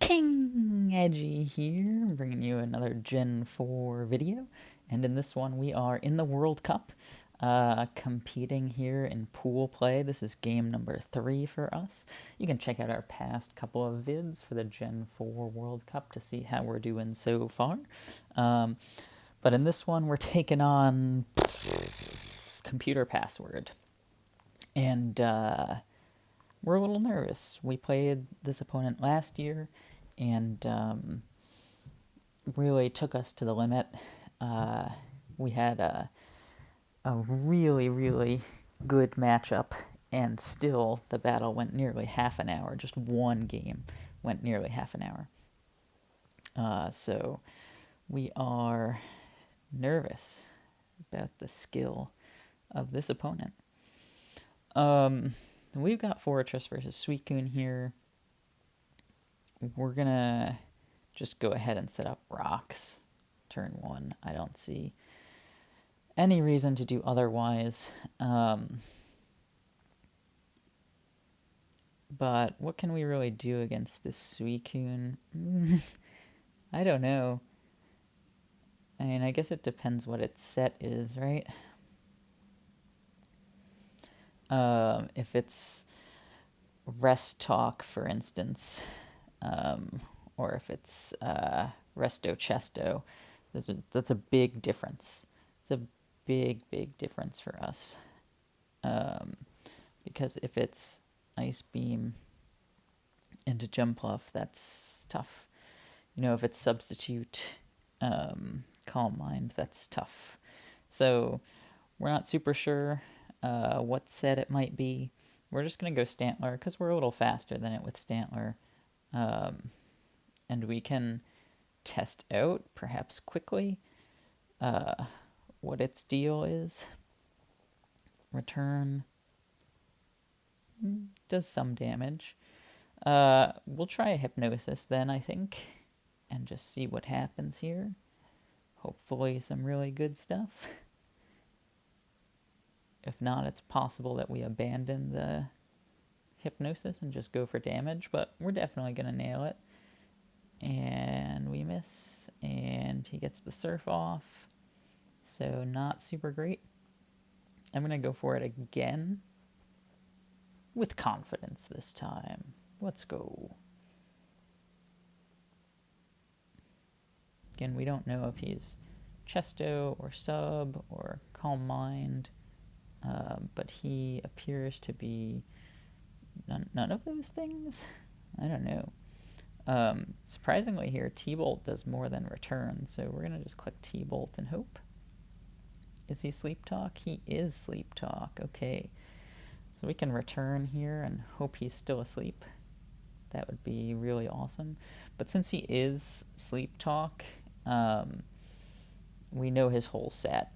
King Edgy here, bringing you another Gen 4 video, and in this one we are in the World Cup, competing here in pool play. This is game number 3 for us. You can check out our past couple of vids for the Gen 4 World Cup to see how we're doing so far. But in this one we're taking on computer password, and we're a little nervous. We played this opponent last year, and really took us to the limit. We had a really, really good matchup, and still the battle went nearly half an hour. Just one game went nearly half an hour. So we are nervous about the skill of this opponent. We've got Fortress versus Suicune here. We're gonna just go ahead and set up rocks turn 1. I don't see any reason to do otherwise. But what can we really do against this Suicune? I don't know. I mean, I guess it depends what its set is, right? If it's Rest Talk, for instance, or if it's Resto Chesto, that's a big difference. It's a big, big difference for us. Because if it's Ice Beam into Jumpluff, that's tough. You know, if it's Substitute Calm Mind, that's tough. So we're not super sure what set it might be. We're just going to go Stantler because we're a little faster than it with Stantler. And we can test out, perhaps quickly, what its deal is. Return does some damage. We'll try a Hypnosis then, I think, and just see what happens here. Hopefully some really good stuff. If not, it's possible that we abandon the Hypnosis and just go for damage, but we're definitely going to nail it. And we miss, and he gets the Surf off, so not super great. I'm going to go for it again, with confidence this time. Let's go. Again, we don't know if he's Chesto or Sub or Calm Mind, but he appears to be none of those things. I don't know. Surprisingly here, T-Bolt does more than Return, so we're going to just click T-Bolt and hope. Is he Sleep Talk? He is Sleep Talk. Okay. So we can Return here and hope he's still asleep. That would be really awesome. But since he is Sleep Talk, we know his whole set.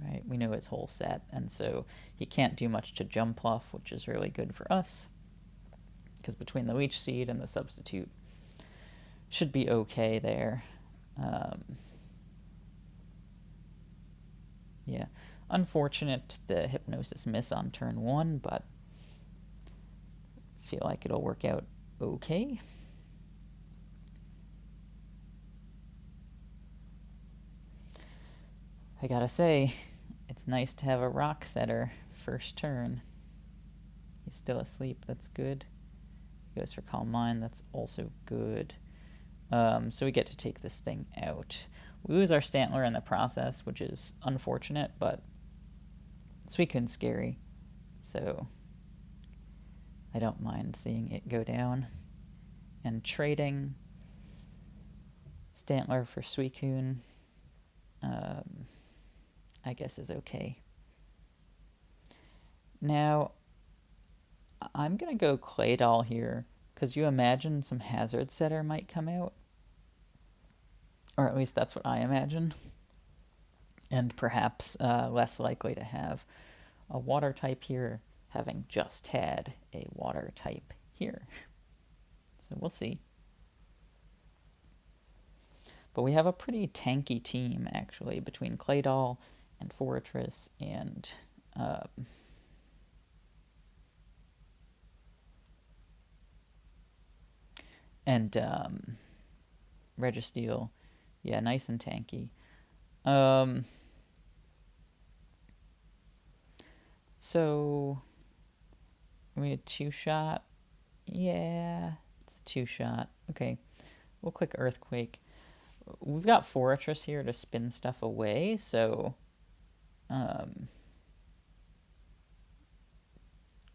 Right? We know his whole set, and so he can't do much to Jumpluff, which is really good for us, because between the Leech Seed and the Substitute, should be okay there. Yeah, unfortunate the Hypnosis miss on turn 1, but feel like it'll work out okay. I gotta say, it's nice to have a rock setter first turn. He's still asleep, that's good. He goes for Calm Mind, that's also good. So we get to take this thing out. We lose our Stantler in the process, which is unfortunate, but Suicune's scary, so I don't mind seeing it go down. And trading Stantler for Suicune, I guess is okay. Now, I'm going to go Claydol here, because you imagine some Hazard Setter might come out. Or at least that's what I imagine. And perhaps less likely to have a Water type here, having just had a Water type here. So we'll see. But we have a pretty tanky team, actually, between Claydol and Fortress and And Registeel, yeah, nice and tanky. So we had 2-shot. Yeah, it's a 2-shot. Okay, we'll click Earthquake. We've got Fortress here to spin stuff away, so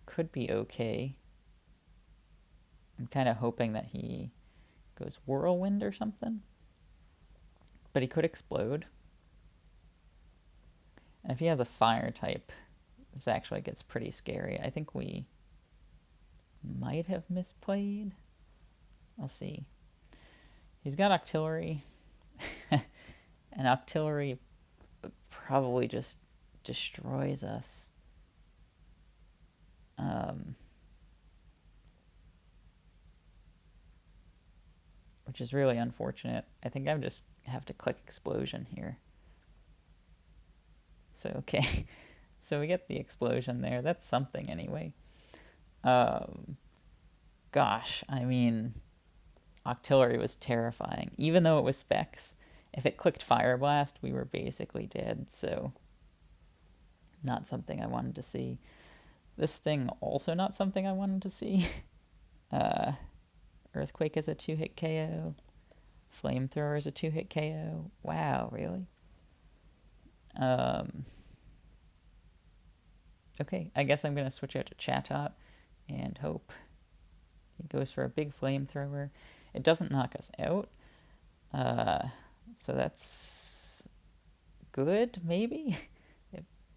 could be okay. I'm kind of hoping that he goes Whirlwind or something. But he could explode. And if he has a fire type, this actually gets pretty scary. I think we might have misplayed. I'll see. He's got Octillery. And Octillery probably just destroys us. Which is really unfortunate. I think I just have to click Explosion here. So, okay. So we get the explosion there. That's something anyway. Gosh, I mean, Octillery was terrifying. Even though it was specs, if it clicked Fire Blast, we were basically dead. So, not something I wanted to see. This thing also not something I wanted to see. Earthquake is a 2-hit KO. Flamethrower is a 2-hit KO. Wow, really? Okay, I guess I'm going to switch out to Chatot and hope. He goes for a big Flamethrower. It doesn't knock us out. So that's good, maybe?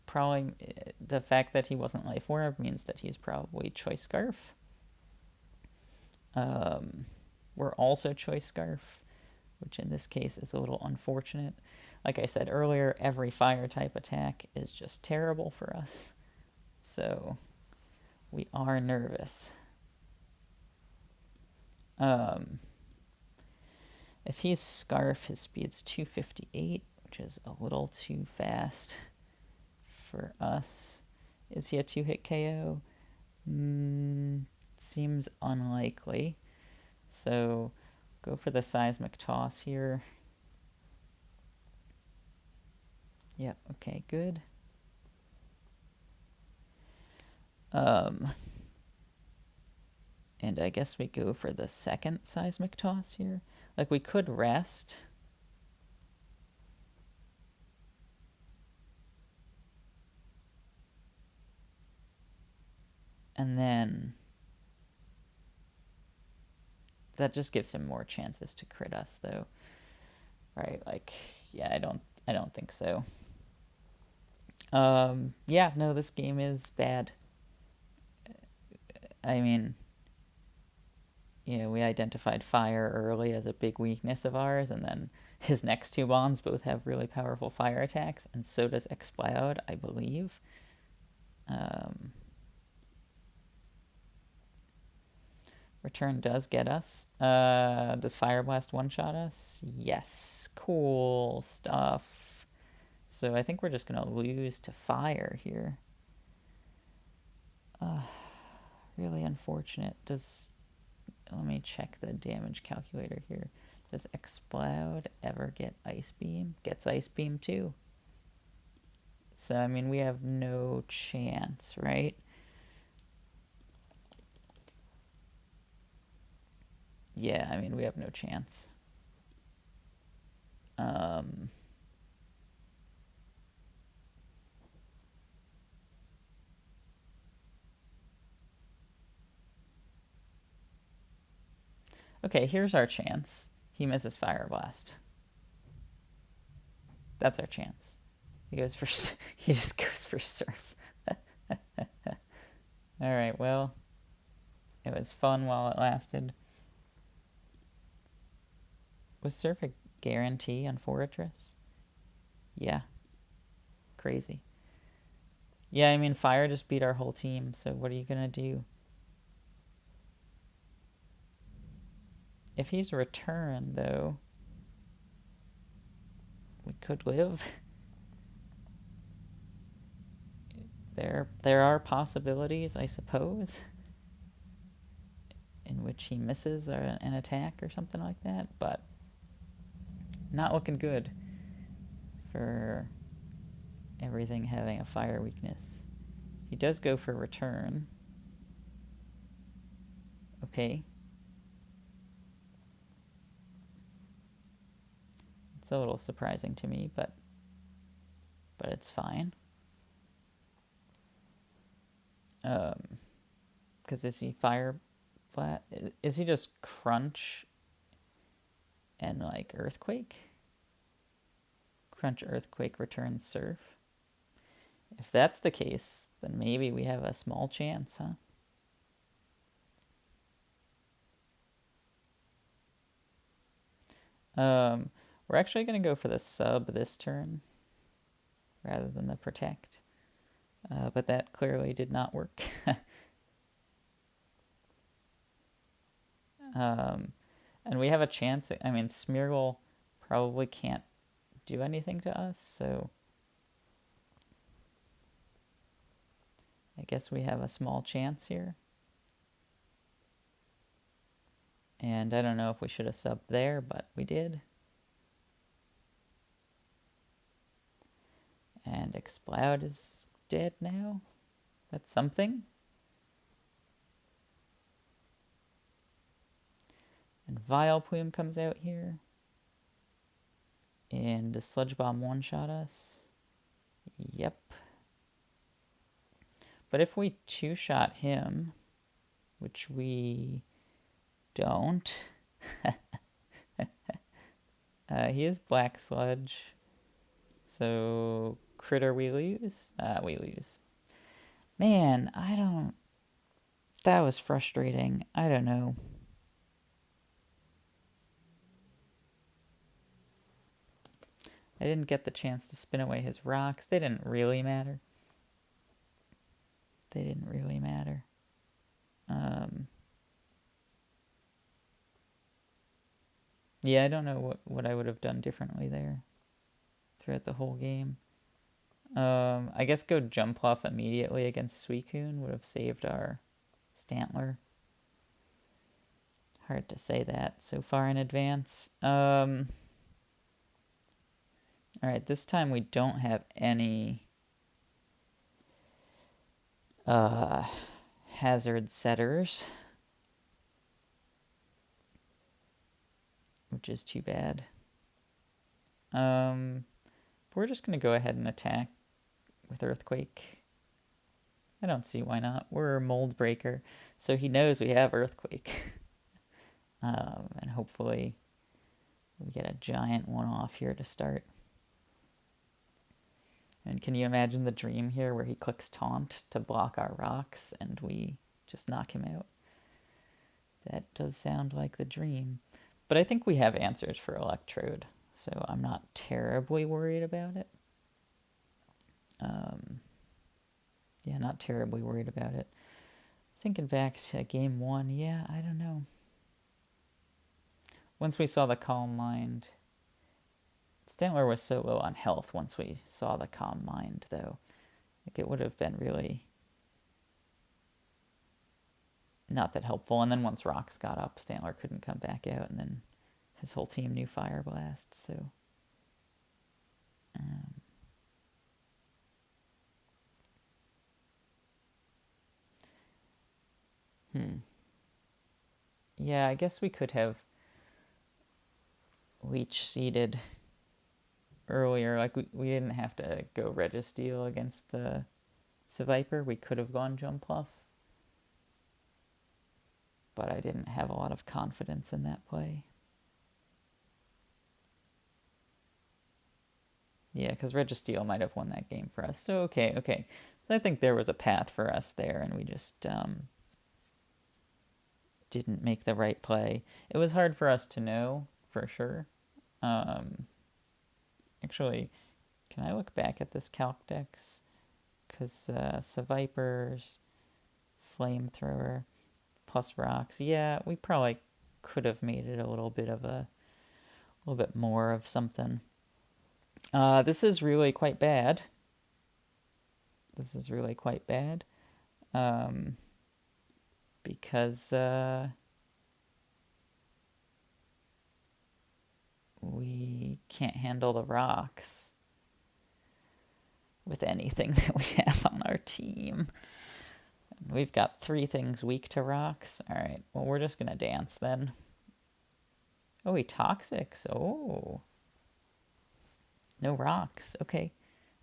Probably the fact that he wasn't Life Orb means that he's probably Choice Scarf. We're also Choice Scarf, which in this case is a little unfortunate. Like I said earlier, every fire type attack is just terrible for us. So we are nervous. If he's Scarf, his speed's 258, which is a little too fast for us. Is he a 2-hit KO? Seems unlikely. So go for the Seismic Toss here. Yep, okay, good. And I guess we go for the second Seismic Toss here. Like, we could rest. And then that just gives him more chances to crit us, though. Right? Like, yeah, I don't think so. Yeah, no, this game is bad. I mean, yeah, we identified fire early as a big weakness of ours, and then his next two bonds both have really powerful fire attacks, and so does Exploud, I believe. Return does get us. Does Fire Blast one-shot us? Yes. Cool stuff. So I think we're just going to lose to fire here. Really unfortunate. Let me check the damage calculator here. Does Exploud ever get Ice Beam? Gets Ice Beam too. So, I mean, we have no chance, right? Yeah, I mean, we have no chance. Okay, here's our chance. He misses Fire Blast. That's our chance. He just goes for Surf. Alright, well, it was fun while it lasted. Was Surf a guarantee on Fortress? Yeah. Crazy. Yeah, I mean, Fire just beat our whole team, so what are you gonna do? If he's Return, though, we could live. There are possibilities, I suppose. In which he misses an attack or something like that, but not looking good for everything having a fire weakness. He does go for return. Okay. It's a little surprising to me, but it's fine. Because is he fire flat? Is he just crunch and like earthquake? Crunch, earthquake, return, surf. If that's the case, then maybe we have a small chance, huh? We're actually going to go for the sub this turn rather than the protect. But that clearly did not work. And we have a chance. I mean, Smeargle probably can't do anything to us, so I guess we have a small chance here. And I don't know if we should have subbed there, but we did. And Exploud is dead now. That's something. And Vileplume comes out here. And does Sludge Bomb one-shot us? Yep. But if we two-shot him, which we don't, he is Black Sludge. So Critter we lose? We lose. Man, that was frustrating. I don't know. I didn't get the chance to spin away his rocks. They didn't really matter. Yeah, I don't know what I would have done differently there throughout the whole game. I guess go Jumpluff immediately against Suicune would have saved our Stantler. Hard to say that so far in advance. Alright, this time we don't have any hazard setters, which is too bad. We're just going to go ahead and attack with Earthquake. I don't see why not. We're Mold Breaker, so he knows we have Earthquake. And hopefully we get a giant one-off here to start. And can you imagine the dream here where he clicks Taunt to block our rocks and we just knock him out? That does sound like the dream. But I think we have answers for Electrode, so I'm not terribly worried about it. Yeah, not terribly worried about it. Thinking back to game 1, yeah, I don't know. Once we saw the Calm Mind, Stantler was so low on health once we saw the Calm Mind, though. Like, it would have been really not that helpful. And then once Rocks got up, Stantler couldn't come back out, and then his whole team knew Fire Blast, so... Yeah, I guess we could have Leech seeded earlier. Like, we didn't have to go Registeel against the Seviper. We could have gone Jumpluff. But I didn't have a lot of confidence in that play. Yeah, because Registeel might have won that game for us. So, okay. So I think there was a path for us there, and we just didn't make the right play. It was hard for us to know, for sure. Actually, can I look back at this Calc Dex? Because Seviper's Flamethrower plus Rocks. Yeah, we probably could have made it a little bit more of something. This is really quite bad. Because can't handle the rocks with anything that we have on our team. We've got 3 things weak to rocks. All right, well, we're just going to dance then. Oh, he toxics. Oh. No rocks. Okay.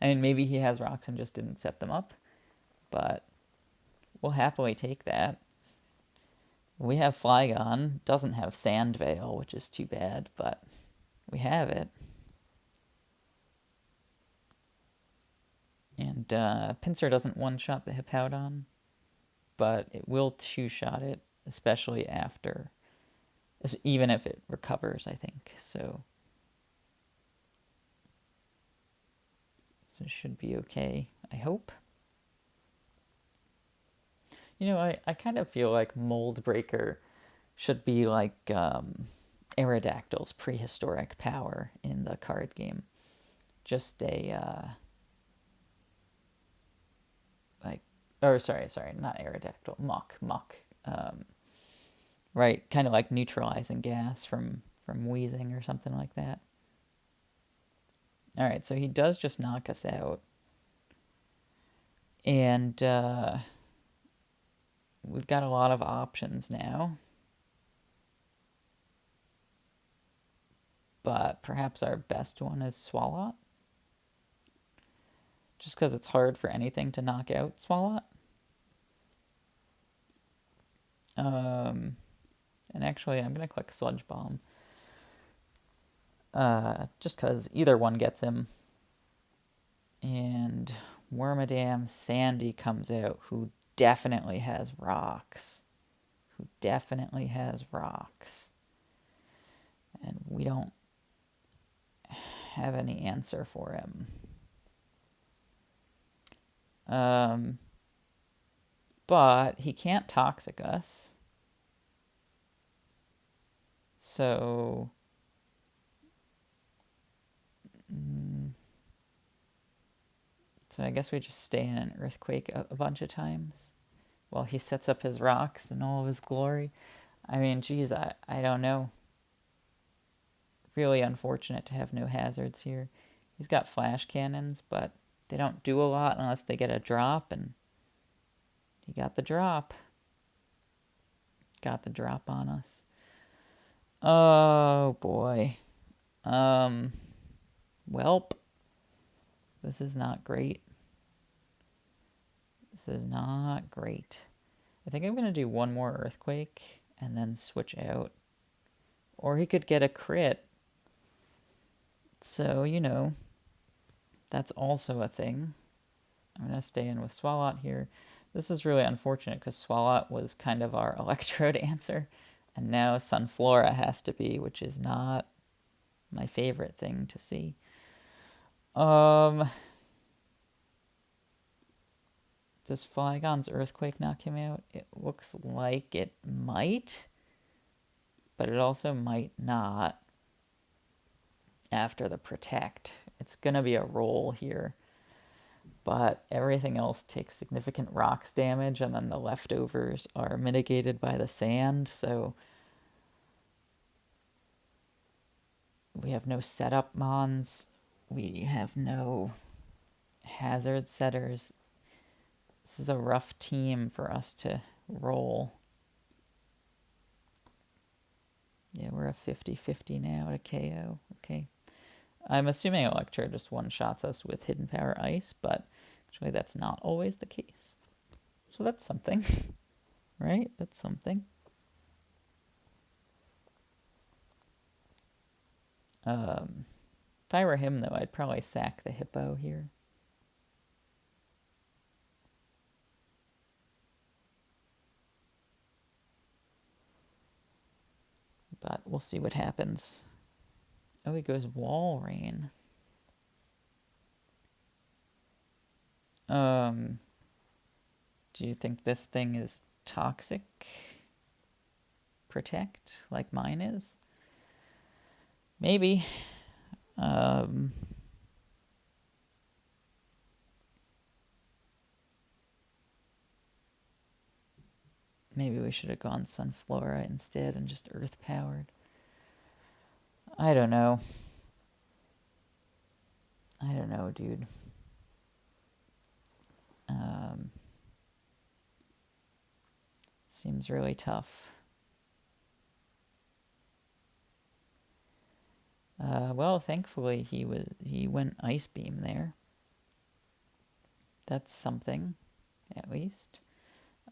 I mean, maybe he has rocks and just didn't set them up, but we'll happily take that. We have Flygon. Doesn't have Sand Veil, which is too bad, but we have it. And Pinsir doesn't one-shot the Hippowdon, but it will two-shot it, especially after, even if it recovers, I think. So it should be okay, I hope. You know, I kind of feel like Mold Breaker should be like Aerodactyl's prehistoric power in the card game. Just a, sorry, not Aerodactyl, Muck. Right, kind of like neutralizing gas from wheezing or something like that. All right, so he does just knock us out. And we've got a lot of options now. But perhaps our best one is Swalot. Just because it's hard for anything to knock out Swalot. And actually, I'm going to click Sludge Bomb. Just because either one gets him. And Wormadam Sandy comes out, who definitely has rocks. And we don't have any answer for him. But he can't Toxic us. So I guess we just stay in an Earthquake a bunch of times while he sets up his rocks in all of his glory. I mean, geez, I don't know. Really unfortunate to have no hazards here. He's got flash cannons, but they don't do a lot unless they get a drop, and he got the drop. Got the drop on us. Oh, boy. Welp. This is not great. I think I'm going to do one more Earthquake and then switch out. Or he could get a crit. So, you know, that's also a thing. I'm going to stay in with Swalot here. This is really unfortunate because Swalot was kind of our Electrode answer. And now Sunflora has to be, which is not my favorite thing to see. Does Flygon's Earthquake knock him out? It looks like it might, but it also might not after the Protect. It's going to be a roll here, but everything else takes significant rocks damage, and then the leftovers are mitigated by the sand, so we have no setup mons. We have no hazard setters. This is a rough team for us to roll. Yeah, we're a 50-50 now to KO. Okay. I'm assuming Electro just one-shots us with Hidden Power Ice, but actually that's not always the case. So that's something, right? That's something. If I were him, though, I'd probably sack the Hippo here. But we'll see what happens. Oh, he goes Wall Rain. Do you think this thing is Toxic Protect, like mine is? Maybe. Maybe we should have gone Sunflora instead and just Earth-powered. I don't know. I don't know, dude. Seems really tough. Well, thankfully he went Ice Beam there. That's something, at least.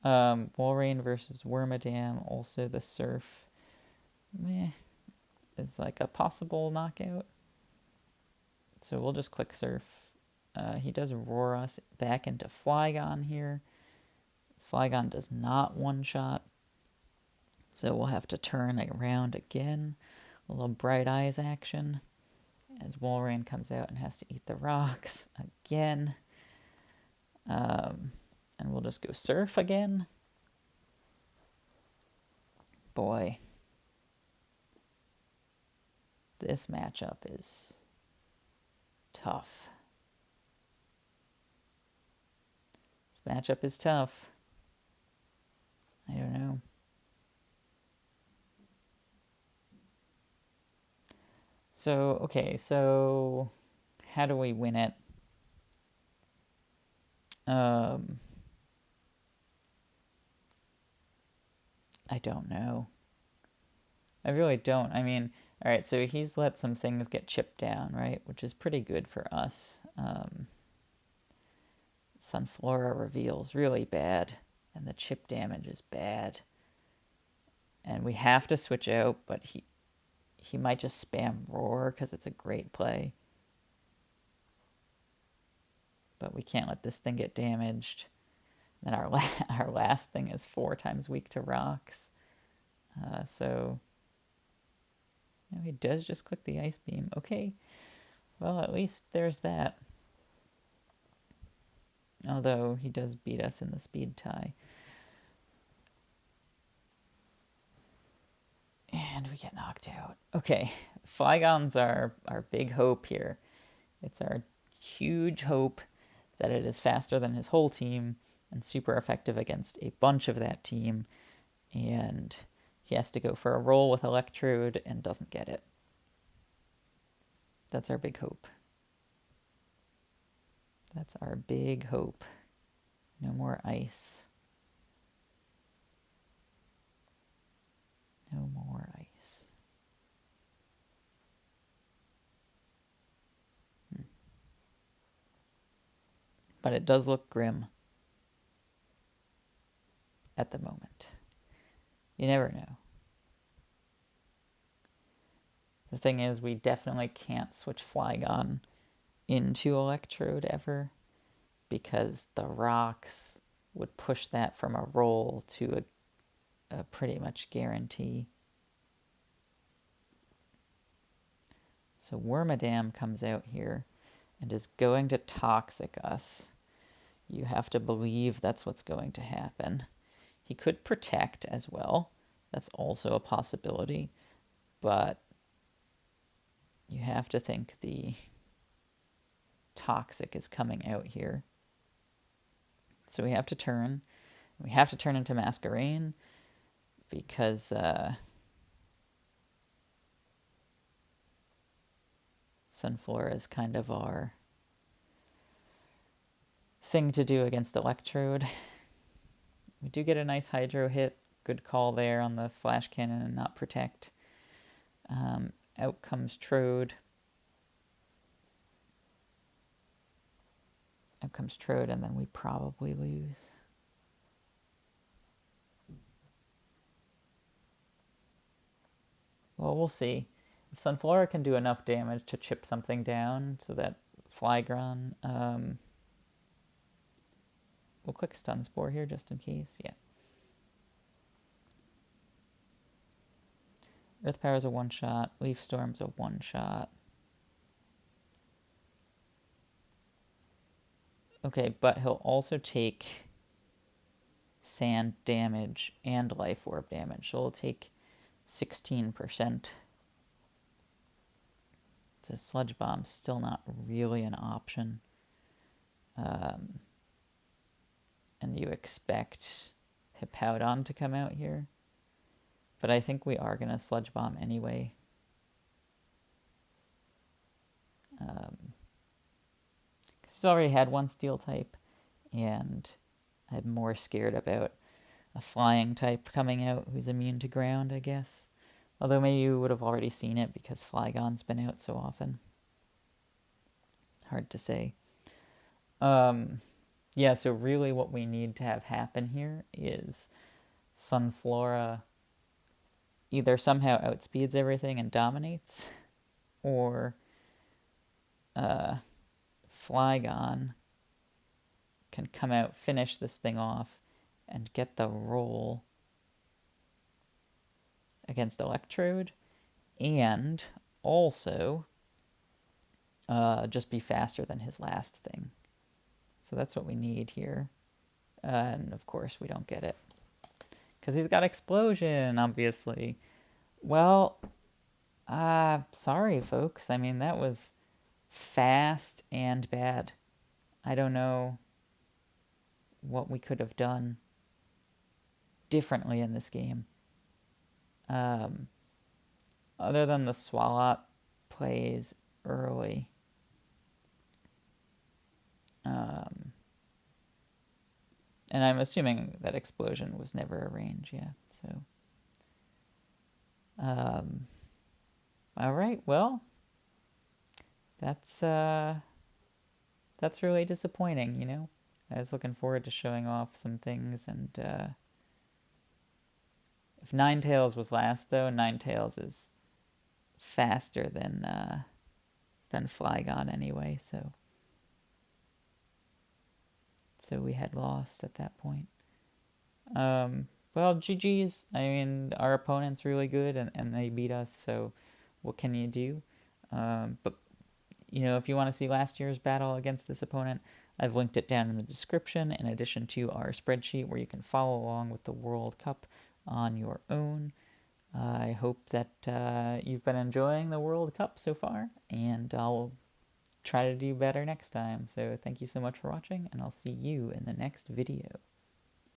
Walrein versus Wormadam, also the Surf. Meh, is like a possible knockout. So we'll just Quick Surf. He does roar us back into Flygon here. Flygon does not one-shot. So we'll have to turn around again. A little Bright Eyes action as Walrein comes out and has to eat the rocks again. And we'll just go Surf again. Boy. This matchup is tough. This matchup is tough. I don't know. So, okay, so how do we win it? I don't know. I really don't. I mean, all right, so he's let some things get chipped down, right? Which is pretty good for us. Sunflora reveals really bad, and the chip damage is bad. And we have to switch out, but he might just spam Roar because it's a great play. But we can't let this thing get damaged. Then our last thing is 4 times weak to rocks. So he does just click the Ice Beam. Okay, well, at least there's that. Although he does beat us in the speed tie. And we get knocked out. Okay, Flygon's our big hope here. It's our huge hope that it is faster than his whole team and super effective against a bunch of that team. And he has to go for a roll with Electrode and doesn't get it. That's our big hope. That's our big hope. No more ice. No more ice. But it does look grim at the moment. You never know. The thing is, we definitely can't switch Flygon into Electrode ever because the rocks would push that from a roll to a pretty much guarantee. So Wormadam comes out here and is going to Toxic us. You have to believe that's what's going to happen. He could Protect as well. That's also a possibility. But you have to think the Toxic is coming out here. So we have to turn. We have to turn into Masquerain because Sunflora is kind of our thing to do against Electrode. We do get a nice Hydro hit. Good call there on the Flash Cannon and not Protect. Out comes Trode. Out comes Trode, and then we probably lose. Well, we'll see. If Sunflora can do enough damage to chip something down so that Flygon... we'll click Stun Spore here just in case. Yeah. Earth Power's a one-shot. Leaf Storm's a one-shot. Okay, but he'll also take sand damage and life orb damage. So he'll take 16%. So Sludge Bomb's still not really an option. And you expect Hippowdon to come out here. But I think we are going to Sludge Bomb anyway. He's already had one steel type, and I'm more scared about a flying type coming out who's immune to ground, I guess. Although maybe you would have already seen it because Flygon's been out so often. Hard to say. Yeah, so really what we need to have happen here is Sunflora either somehow outspeeds everything and dominates, or Flygon can come out, finish this thing off, and get the roll against Electrode, and also just be faster than his last thing. So that's what we need here. And of course we don't get it. Because he's got Explosion, obviously. Well, sorry, folks. I mean, that was fast and bad. I don't know what we could have done differently in this game. Other than the Swalot plays early. And I'm assuming that Explosion was never a range, yeah. So, all right, well, that's really disappointing, you know. I was looking forward to showing off some things, and if Ninetales was last, though, Ninetales is faster than Flygon anyway, so we had lost at that point. Well, GG's. I mean, our opponent's really good, and they beat us, so what can you do? But, you know, if you want to see last year's battle against this opponent, I've linked it down in the description, in addition to our spreadsheet where you can follow along with the World Cup on your own. I hope that you've been enjoying the World Cup so far, and I'll try to do better next time. So thank you so much for watching, and I'll see you in the next video.